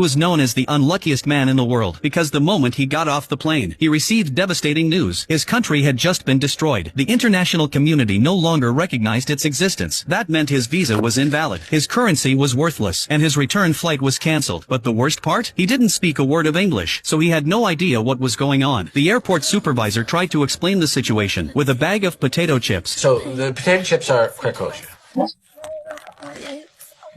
Was known as the unluckiest man in the world because the moment he got off the plane, he received devastating news. His country had just been destroyed. The international community no longer recognized its existence. That meant his visa was invalid, his currency was worthless, and his return flight was cancelled. But the worst part? He didn't speak a word of English, so he had no idea what was going on. The airport supervisor tried to explain the situation with a bag of potato chips. So the potato chips are Krakosia.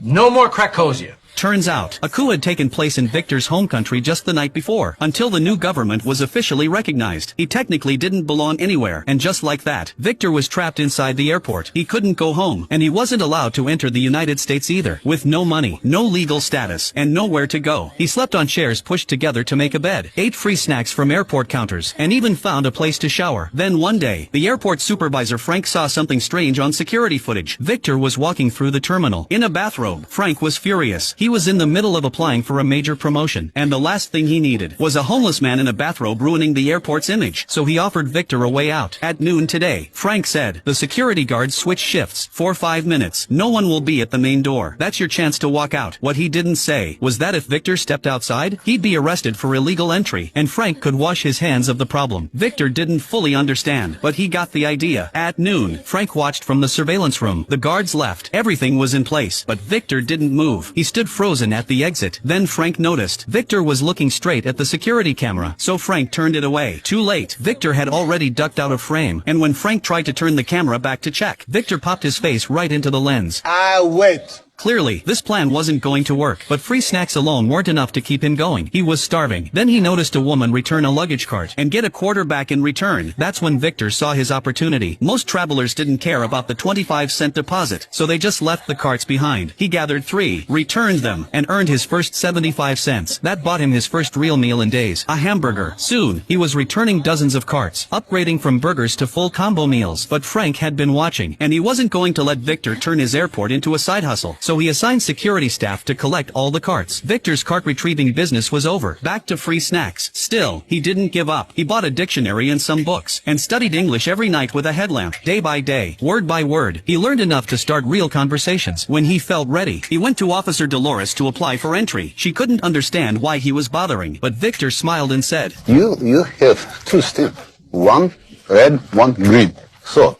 No more Krakosia. Turns out, a coup had taken place in Victor's home country just the night before, until the new government was officially recognized. He technically didn't belong anywhere, and just like that, Victor was trapped inside the airport. He couldn't go home, and he wasn't allowed to enter the United States either. With no money, no legal status, and nowhere to go. He slept on chairs pushed together to make a bed, ate free snacks from airport counters, and even found a place to shower. Then one day, the airport supervisor Frank saw something strange on security footage. Victor was walking through the terminal, in a bathrobe. Frank was furious. He was in the middle of applying for a major promotion, and the last thing he needed was a homeless man in a bathrobe ruining the airport's image. So he offered Victor a way out. At noon today, Frank said, the security guards switch shifts for 5 minutes. No one will be at the main door. That's your chance to walk out. What he didn't say was that if Victor stepped outside, he'd be arrested for illegal entry, and Frank could wash his hands of the problem. Victor didn't fully understand, but he got the idea. At noon, Frank watched from the surveillance room. The guards left. Everything was in place, but Victor didn't move. He stood frozen at the exit. Then Frank noticed Victor was looking straight at the security camera, so Frank turned it away. Too late. Victor had already ducked out of frame, and when Frank tried to turn the camera back to check, Victor popped his face right into the lens. Wait. Clearly, this plan wasn't going to work, but free snacks alone weren't enough to keep him going. He was starving. Then he noticed a woman return a luggage cart and get a quarter back in return. That's when Victor saw his opportunity. Most travelers didn't care about the 25-cent deposit, so they just left the carts behind. He gathered 3, returned them, and earned his first 75 cents. That bought him his first real meal in days, a hamburger. Soon, he was returning dozens of carts, upgrading from burgers to full combo meals. But Frank had been watching, and he wasn't going to let Victor turn his airport into a side hustle. So he assigned security staff to collect all the carts. Victor's cart retrieving business was over. Back to free snacks. Still, he didn't give up. He bought a dictionary and some books, and studied English every night with a headlamp. Day by day, word by word, he learned enough to start real conversations. When he felt ready, he went to Officer Dolores to apply for entry. She couldn't understand why he was bothering, but Victor smiled and said, You have 2 stamps. 1 red, 1 green. So,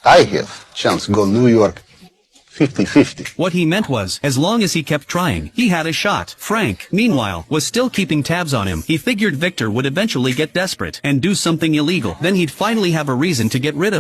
I have chance go New York 50-50. What he meant was, as long as he kept trying, he had a shot. Frank, meanwhile, was still keeping tabs on him. He figured Victor would eventually get desperate and do something illegal. Then he'd finally have a reason to get rid of